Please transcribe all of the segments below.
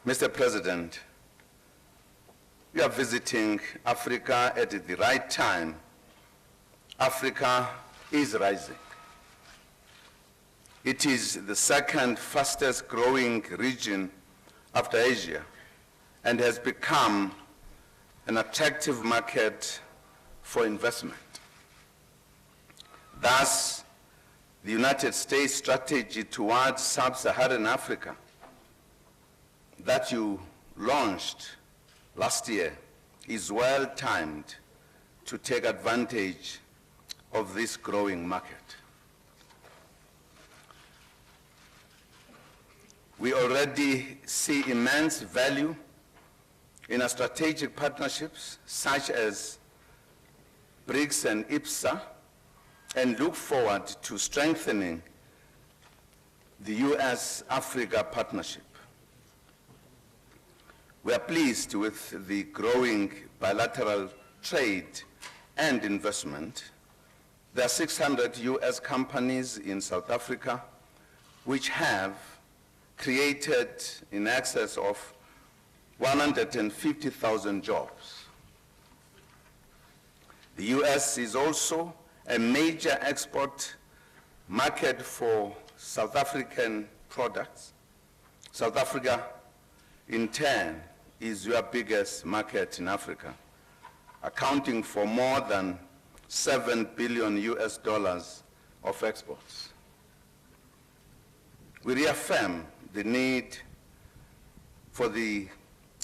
Mr. President, you are visiting Africa at the right time. Africa is rising. It is the second fastest growing region after Asia and has become an attractive market for investment. Thus, the United States strategy towards sub-Saharan Africa that you launched last year is well timed to take advantage of this growing market. We already see immense value in our strategic partnerships such as BRICS and IPSA, and look forward to strengthening the US-Africa partnership. We are pleased with the growing bilateral trade and investment. There are 600 US companies in South Africa which have created in excess of 150,000 jobs. The US is also a major export market for South African products. South Africa, in turn, is your biggest market in Africa, accounting for more than $7 billion of exports. We reaffirm the need for the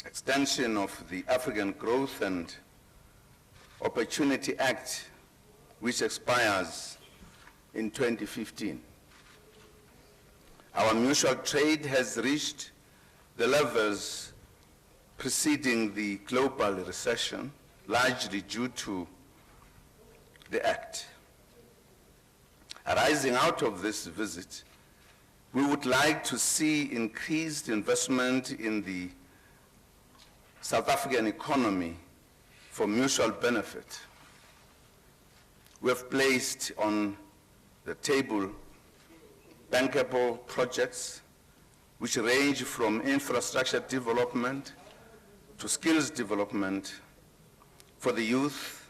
extension of the African Growth and Opportunity Act, which expires in 2015. Our mutual trade has reached the levels preceding the global recession, largely due to the Act. Arising out of this visit, we would like to see increased investment in the South African economy for mutual benefit. We have placed on the table bankable projects which range from infrastructure development to skills development for the youth,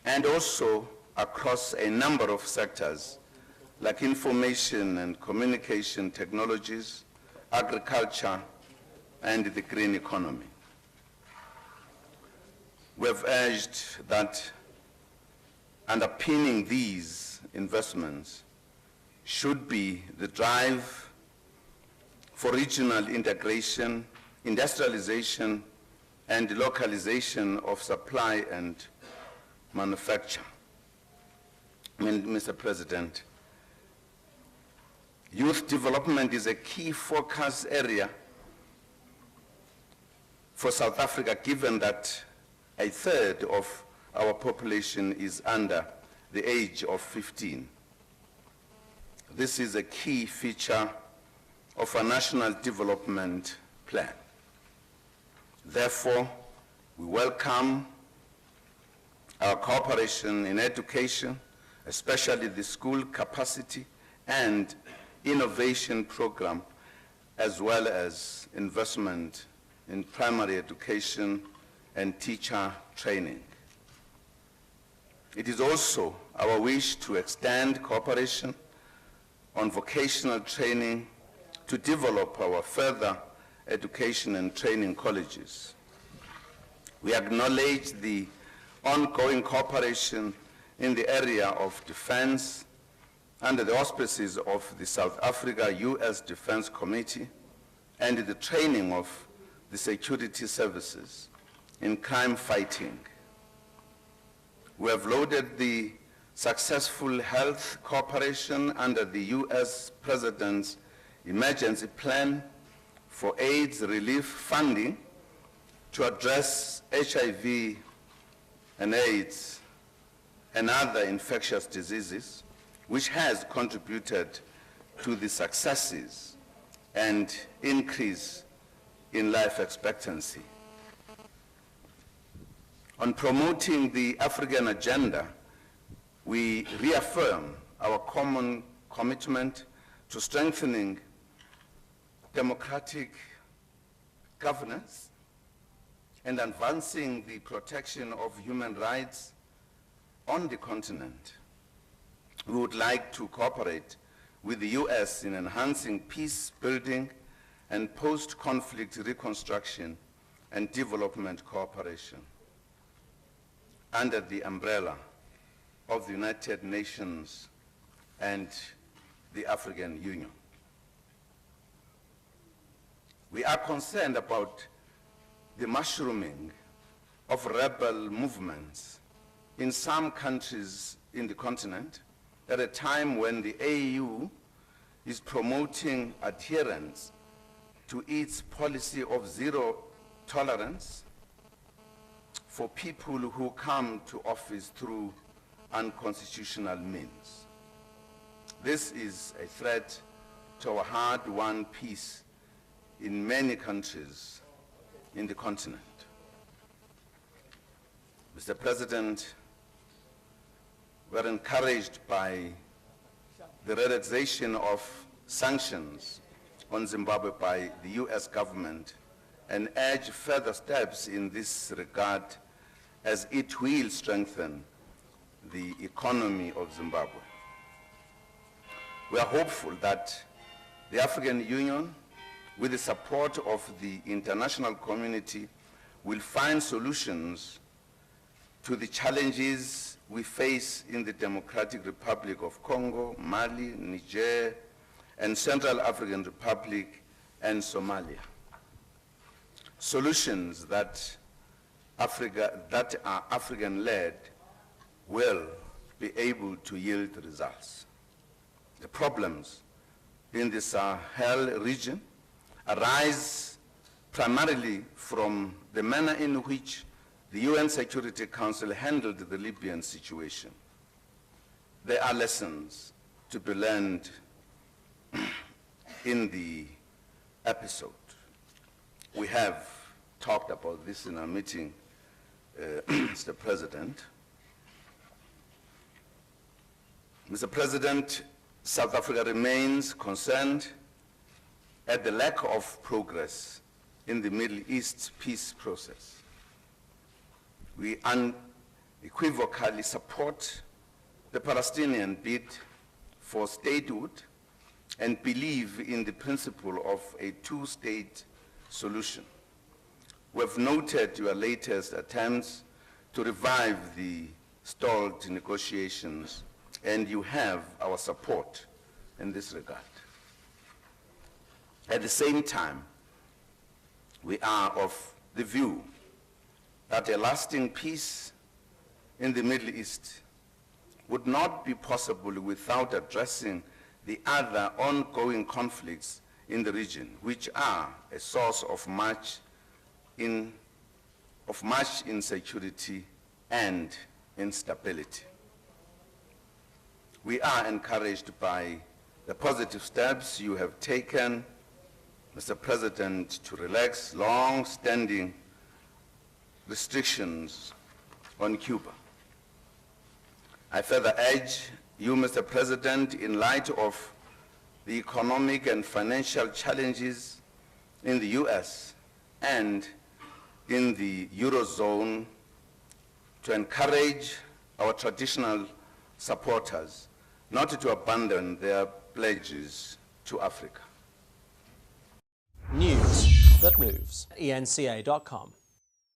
and also across a number of sectors like information and communication technologies, agriculture, and the green economy. We have urged that underpinning these investments should be the drive for regional integration, industrialization, and localization of supply and manufacture. Mr. President, youth development is a key focus area for South Africa, given that a third of our population is under the age of 15. This is a key feature of our national development plan. Therefore, we welcome our cooperation in education, especially the school capacity and innovation program, as well as investment in primary education and teacher training. It is also our wish to extend cooperation on vocational training to develop our further education and training colleges. We acknowledge the ongoing cooperation in the area of defense under the auspices of the South Africa-US Defense Committee and the training of the security services in crime fighting. We have lauded the successful health cooperation under the US President's emergency plan for AIDS relief funding to address HIV and AIDS and other infectious diseases, which has contributed to the successes and increase in life expectancy. On promoting the African agenda, we reaffirm our common commitment to strengthening democratic governance and advancing the protection of human rights on the continent. We would like to cooperate with the U.S. in enhancing peace building and post-conflict reconstruction and development cooperation under the umbrella of the United Nations and the African Union. We are concerned about the mushrooming of rebel movements in some countries in the continent at a time when the AU is promoting adherence to its policy of zero tolerance for people who come to office through unconstitutional means. This is a threat to our hard-won peace in many countries in the continent. Mr. President, we are encouraged by the relaxation of sanctions on Zimbabwe by the U.S. government and urge further steps in this regard as it will strengthen the economy of Zimbabwe. We are hopeful that the African Union, with the support of the international community, will find solutions to the challenges we face in the Democratic Republic of Congo, Mali, Niger, and Central African Republic and Somalia. Solutions that are African-led will be able to yield results. The problems in the Sahel region arise primarily from the manner in which the UN Security Council handled the Libyan situation. There are lessons to be learned in the episode. We have talked about this in our meeting, Mr. President. Mr. President, South Africa remains concerned at the lack of progress in the Middle East peace process. We unequivocally support the Palestinian bid for statehood and believe in the principle of a two-state solution. We have noted your latest attempts to revive the stalled negotiations, and you have our support in this regard. At the same time, we are of the view that a lasting peace in the Middle East would not be possible without addressing the other ongoing conflicts in the region, which are a source of much insecurity and instability. We are encouraged by the positive steps you have taken, Mr. President, to relax long-standing restrictions on Cuba. I further urge you, Mr. President, in light of the economic and financial challenges in the U.S. and in the Eurozone, to encourage our traditional supporters not to abandon their pledges to Africa. News that moves. eNCA.com.